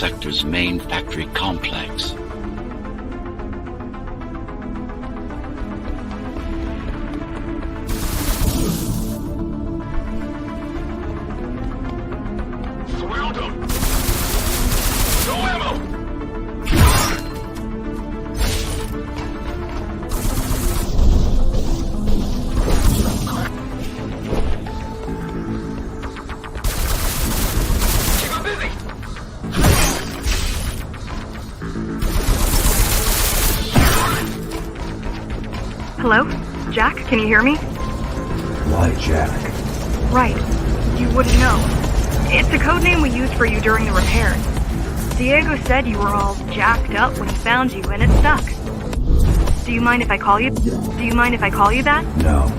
sector's main factory complex. Hello? Jack, can you hear me? Why Jack? Right. You wouldn't know. It's a code name we used for you during the repairs. Diego said you were all jacked up when he found you, and it stuck. Do you mind if I call you? Do you mind if I call you that? No.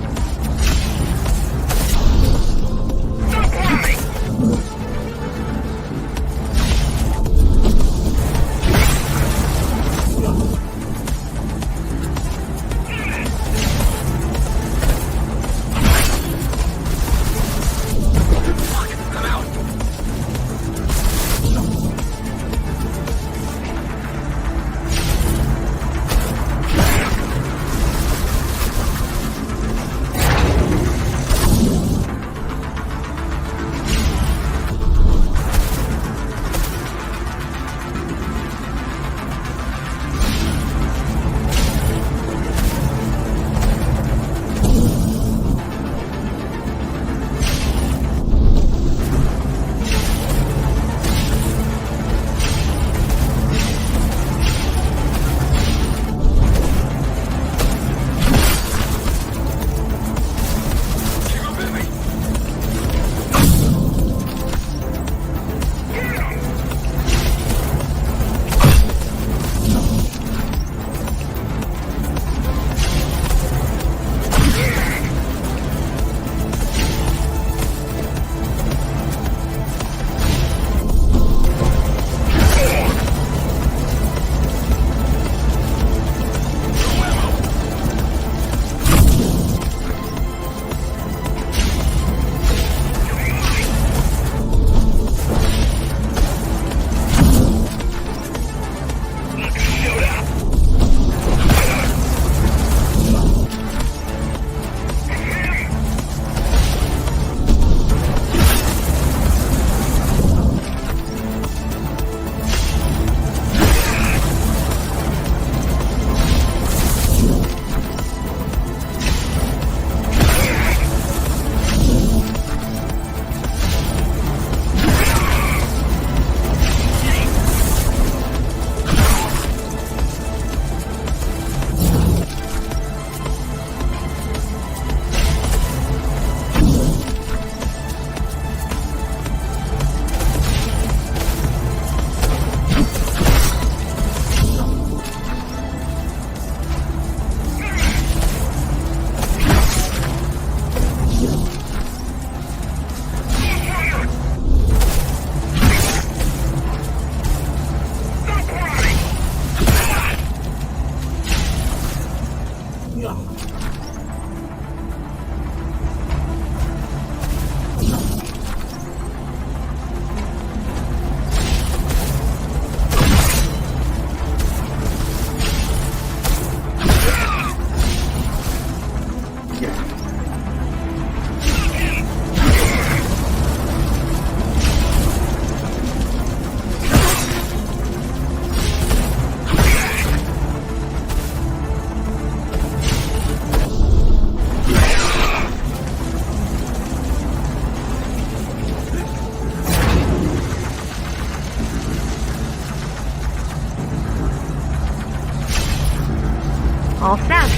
All set.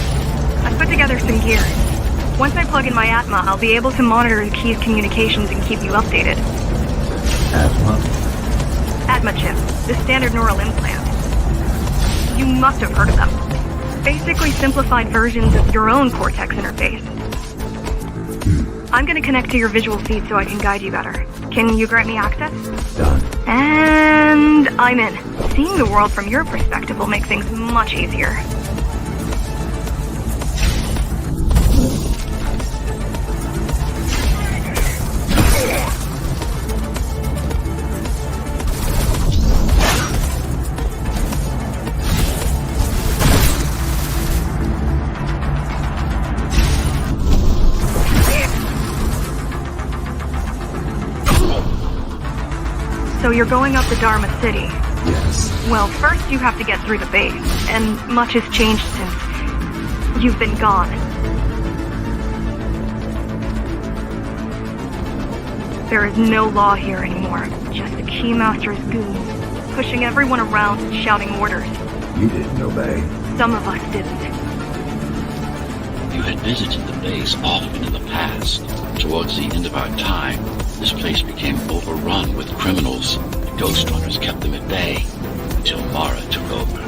I've put together some gear. Once I plug in my Atma, I'll be able to monitor the key's communications and keep you updated. Atma? Atma chip, the standard neural implant. You must have heard of them. Basically simplified versions of your own Cortex interface. I'm gonna connect to your visual feed so I can guide you better. Can you grant me access? Done. And I'm in. Seeing the world from your perspective will make things much easier. So you're going up to Dharma City. Yes. Well, first you have to get through the base, and much has changed since you've been gone. There is no law here anymore, just the Keymaster's goons, pushing everyone around and shouting orders. You didn't obey. Some of us didn't. You had visited the base often in the past. Towards the end of our time, this place became overrun with criminals. The Ghostrunners kept them at bay until Mara took over.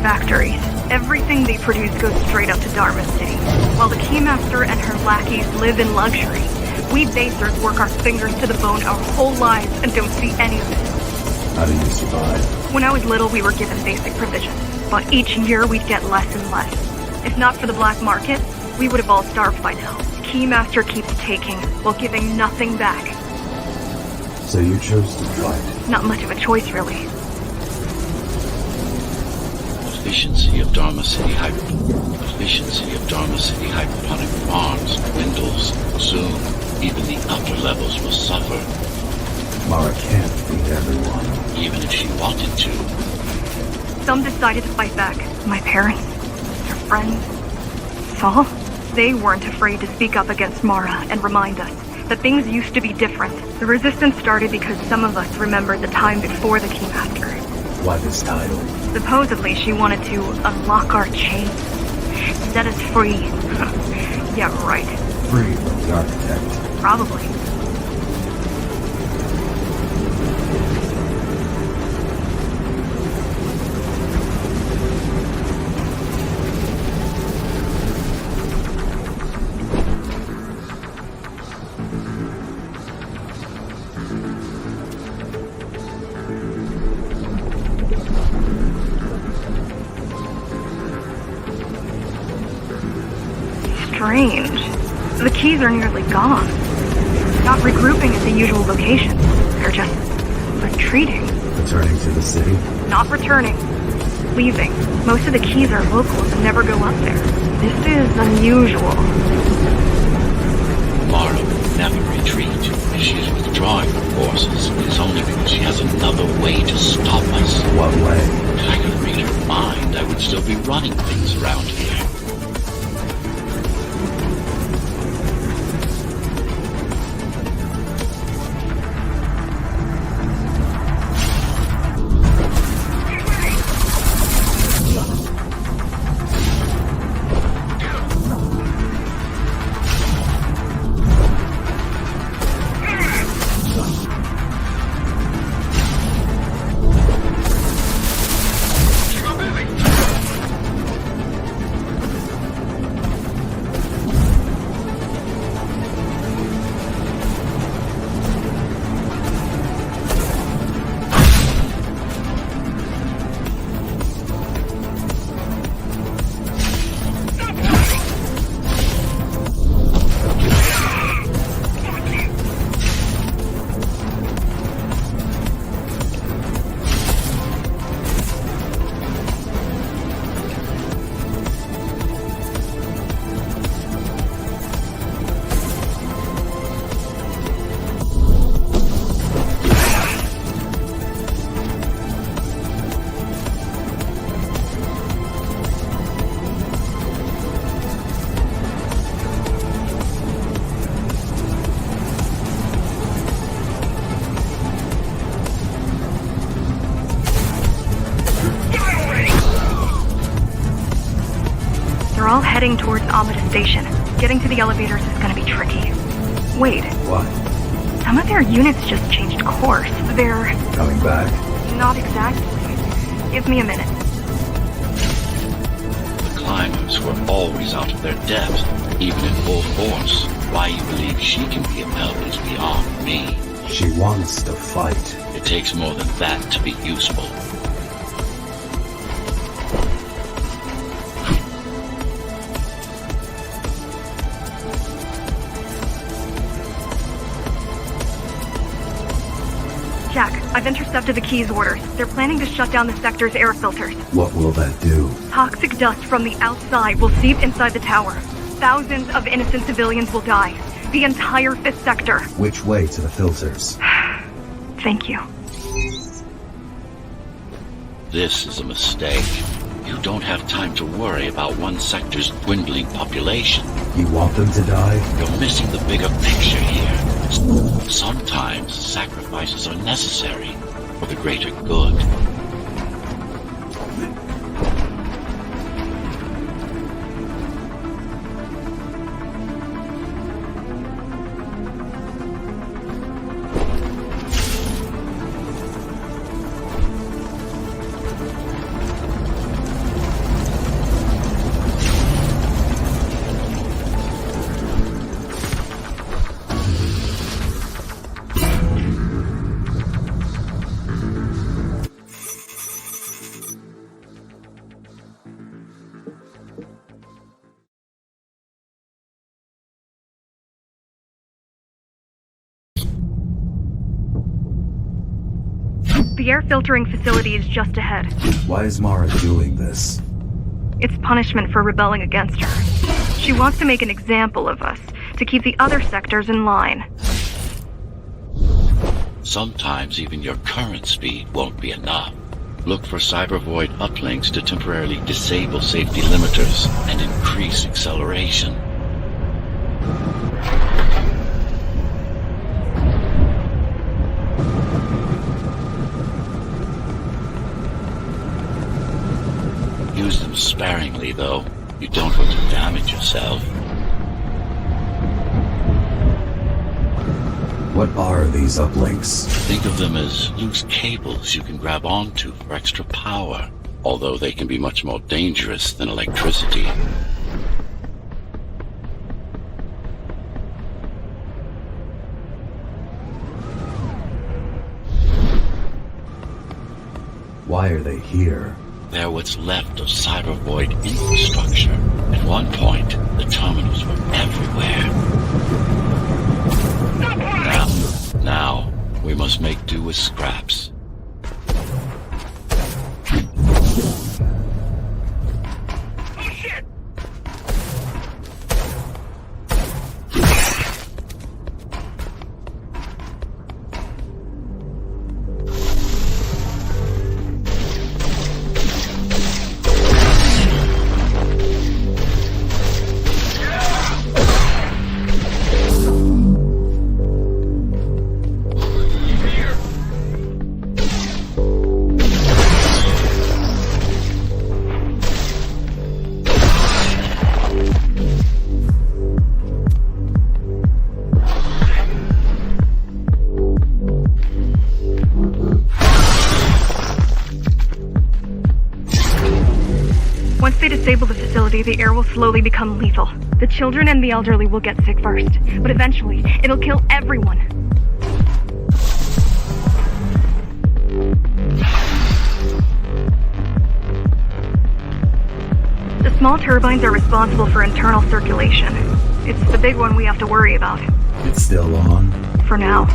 Factories. Everything they produce goes straight up to Dharma City. While the Keymaster and her lackeys live in luxury, we basers work our fingers to the bone our whole lives and don't see any of it. How do you survive? When I was little, we were given basic provisions, but each year we'd get less and less. If not for the black market, we would have all starved by now. The Keymaster keeps taking, while giving nothing back. So you chose to fight? Not much of a choice, really. Efficiency of Dharma City hydroponic farms dwindles. Soon, even the upper levels will suffer. Mara can't feed everyone. Even if she wanted to. Some decided to fight back. My parents, their friends, Saul. They weren't afraid to speak up against Mara and remind us that things used to be different. The resistance started because some of us remembered the time before the Keymaster. Why this title? Supposedly she wanted to unlock our chains. Set us free. Yeah, right. Free from the architect. Probably. Strange. The keys are nearly gone. Not regrouping at the usual locations. They're just retreating. Returning to the city? Not returning. Leaving. Most of the keys are locals and never go up there. This is unusual. Mara will never retreat. If she is withdrawing her forces, it is only because she has another way to stop us. What way? If I could read her mind, I would still be running things around here. all heading towards Amida Station. Getting to the elevators is gonna be tricky. Wait, What? some of their units just changed course. They're... Coming back? not exactly. Give me a minute. The climbers were always out of their depth, even in full force. Why you believe she can be upheld is beyond me. She wants to fight. It takes more than that to be useful. Jack, I've intercepted the Key's orders. They're planning to shut down the sector's air filters. What will that do? Toxic dust from the outside will seep inside the tower. Thousands of innocent civilians will die. The entire 5th sector. Which way to the filters? Thank you. This is a mistake. You don't have time to worry about one sector's dwindling population. You want them to die? You're missing the bigger picture here. Sometimes sacrifices are necessary for the greater good. The air filtering facility is just ahead. Why is Mara doing this? It's punishment for rebelling against her. She wants to make an example of us, to keep the other sectors in line. Sometimes even your current speed won't be enough. Look for cybervoid uplinks to temporarily disable safety limiters and increase acceleration. Use them sparingly, though. You don't want to damage yourself. What are these uplinks? Think of them as loose cables you can grab onto for extra power, although they can be much more dangerous than electricity. Why are they here? They're what's left of cybervoid infrastructure. At one point, the terminals were everywhere. Now, we must make do with scraps. Once they disable the facility, the air will slowly become lethal. The children and the elderly will get sick first, but eventually, it'll kill everyone. The small turbines are responsible for internal circulation. It's the big one we have to worry about. It's still on? For now.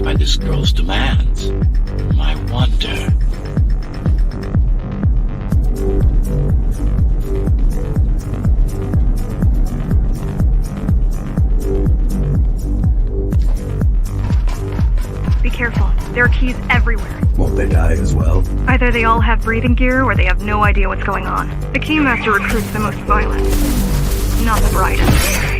by this girl's demands. I wonder... Be careful. There are keys everywhere. Won't they die as well? Either they all have breathing gear or they have no idea what's going on. The Keymaster recruits the most violent, not the brightest.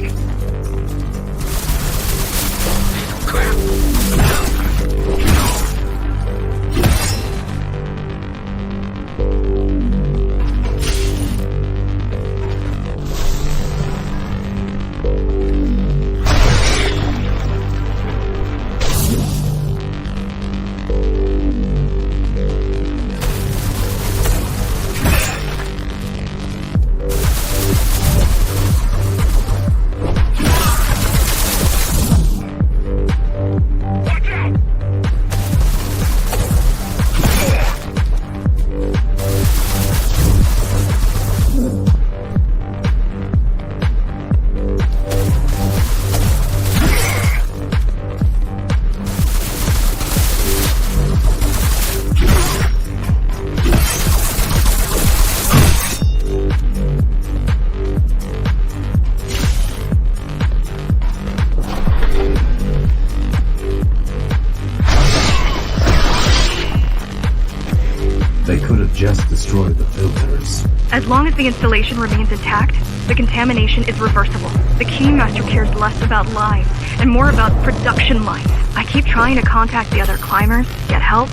Just destroyed the filters. As long as the installation remains intact, the contamination is reversible. The Keymaster cares less about lives and more about production lines. I keep trying to contact the other climbers, get help.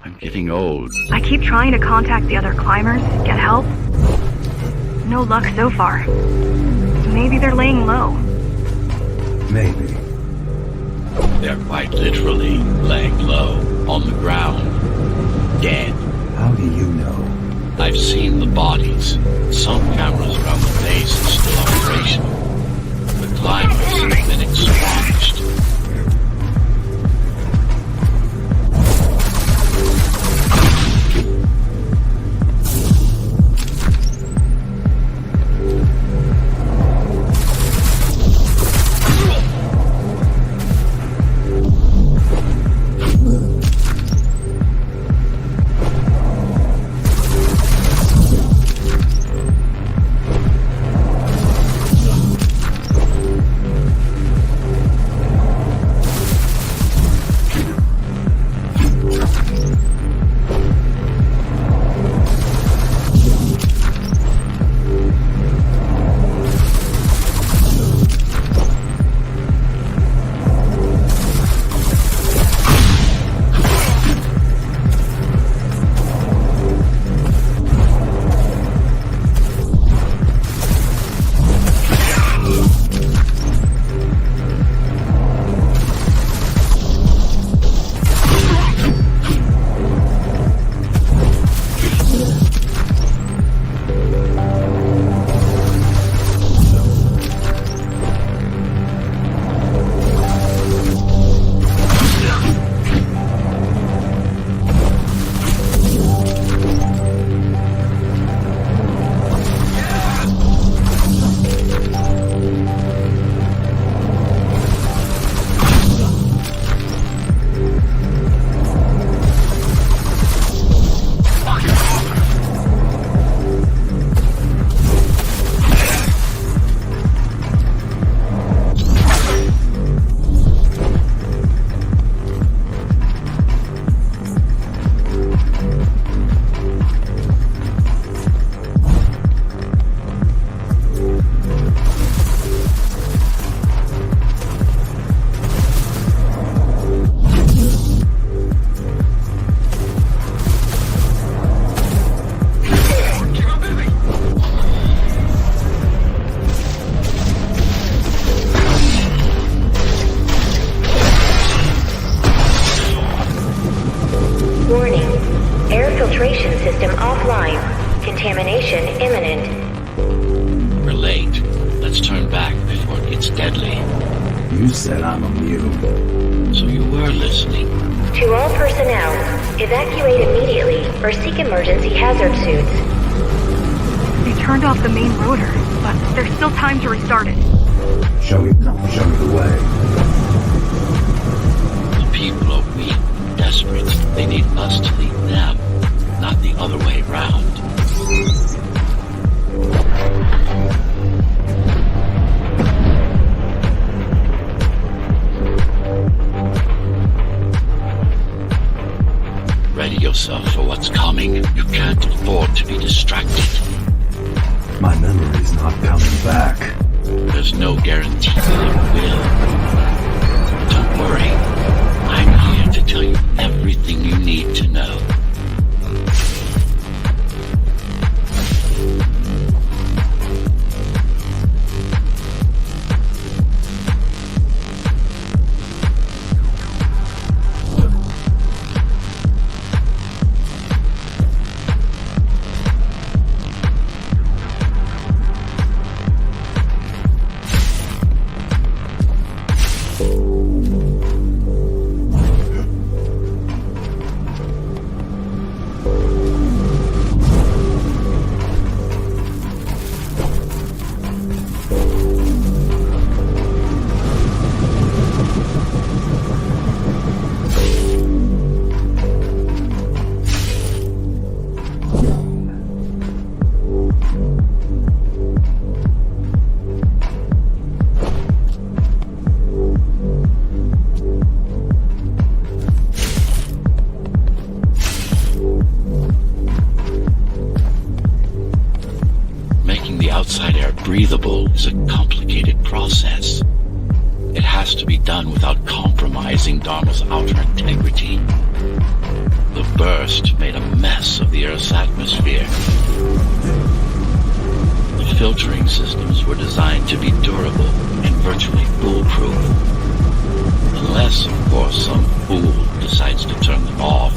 I'm getting old. I keep trying to contact the other climbers, get help. No luck so far. Maybe they're laying low. Maybe. They're quite literally laying low on the ground, dead. How do you know? I've seen the bodies. Some cameras around the base are still operational. The climbers have been expunged. Contamination imminent. We're late. Let's turn back before it gets deadly. You said I'm immune. So you were listening. To all personnel, evacuate immediately or seek emergency hazard suits. They turned off the main rotor, but there's still time to restart it. Show me the way. The people are weak, desperate. They need us to lead them, not the other way round. Ready yourself for what's coming. You can't afford to be distracted. My memory's not coming back. There's no guarantee that it will. Don't worry. I'm here to tell you everything you need to know. Breathable is a complicated process. It has to be done without compromising Dharma's outer integrity. The burst made a mess of the Earth's atmosphere. The filtering systems were designed to be durable and virtually foolproof. Unless, of course, some fool decides to turn them off.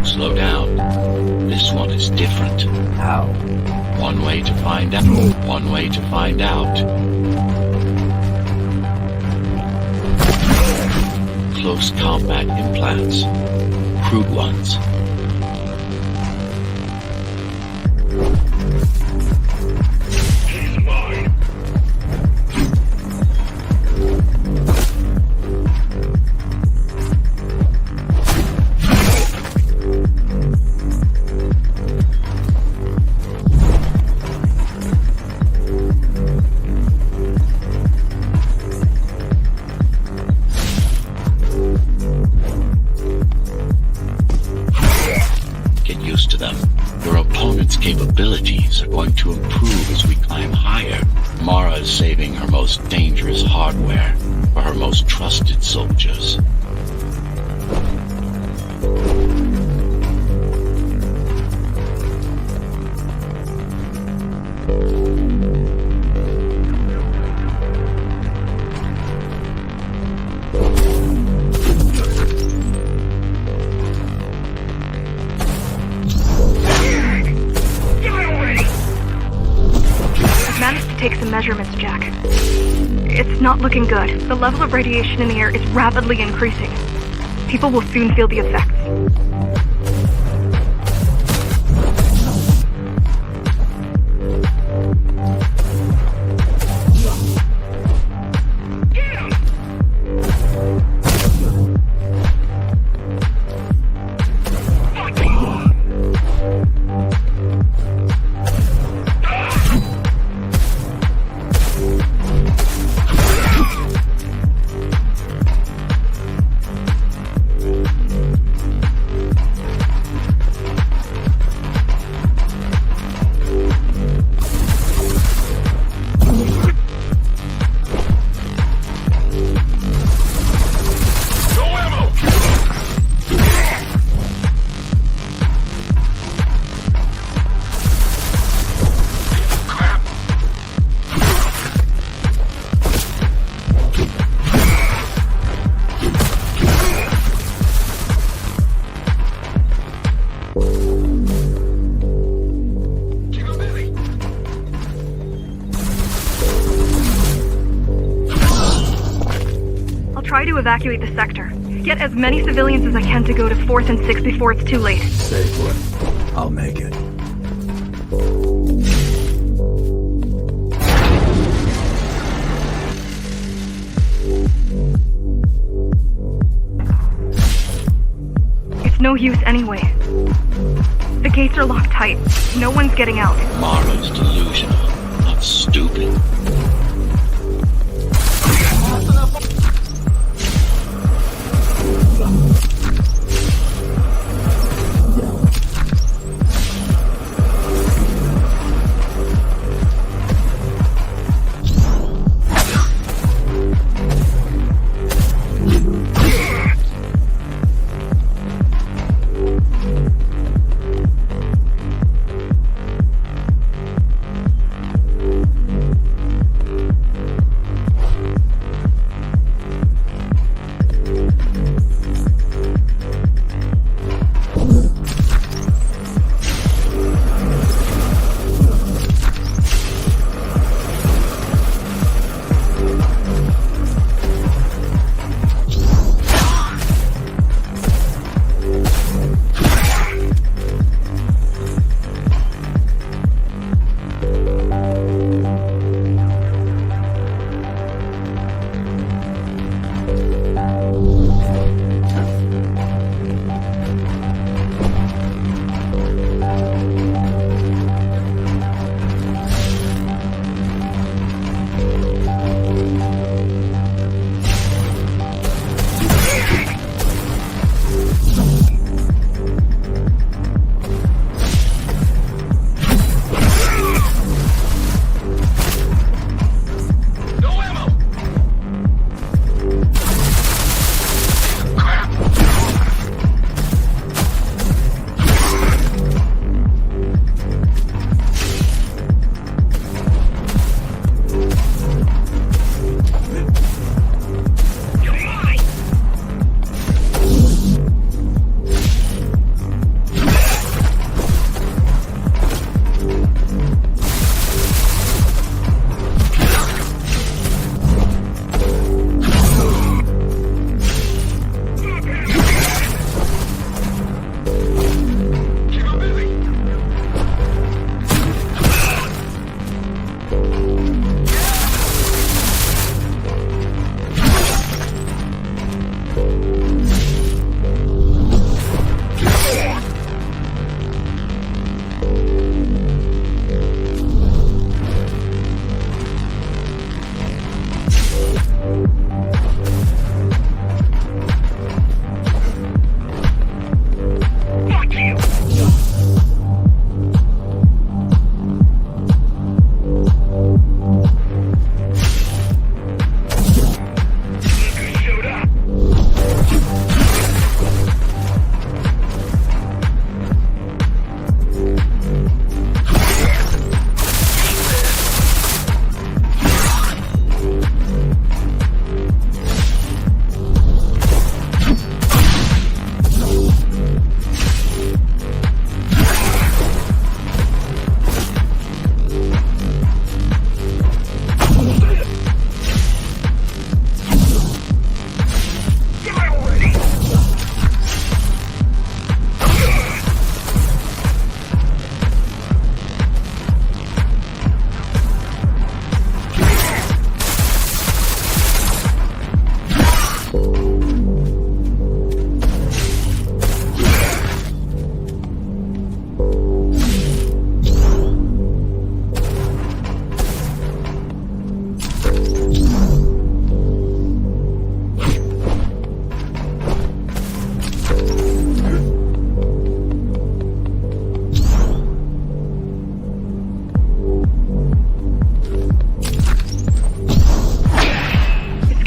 Slow down. This one is different. How? One way to find out. One way to find out. Close combat implants. Crude ones. Capabilities are going to improve as we climb higher. Mara is saving her most dangerous hardware for her most trusted soldiers. Take some measurements, Jack. It's not looking good. The level of radiation in the air is rapidly increasing. People will soon feel the effects. try to evacuate the sector. Get as many civilians as I can to go to 4th and 6th before it's too late. Stay put. I'll make it. It's no use anyway. The gates are locked tight. No one's getting out. Mara's delusional, not stupid.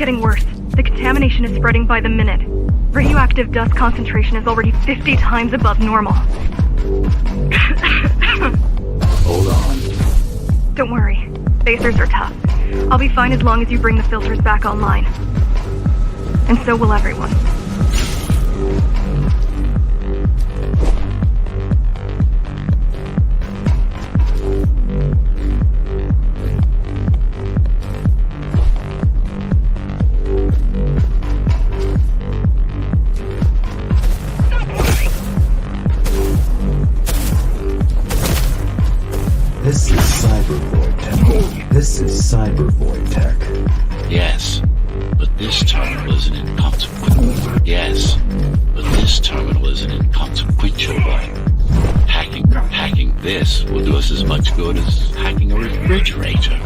getting worse. The contamination is spreading by the minute. Radioactive dust concentration is already 50 times above normal. Hold on. Don't worry. Spacers are tough. I'll be fine as long as you bring the filters back online. And so will everyone. This is cybervoid tech. This is cybervoid tech. Yes, but this terminal isn't inconsequential. Yes, but this terminal isn't inconsequential, but hacking this will do us as much good as hacking a refrigerator.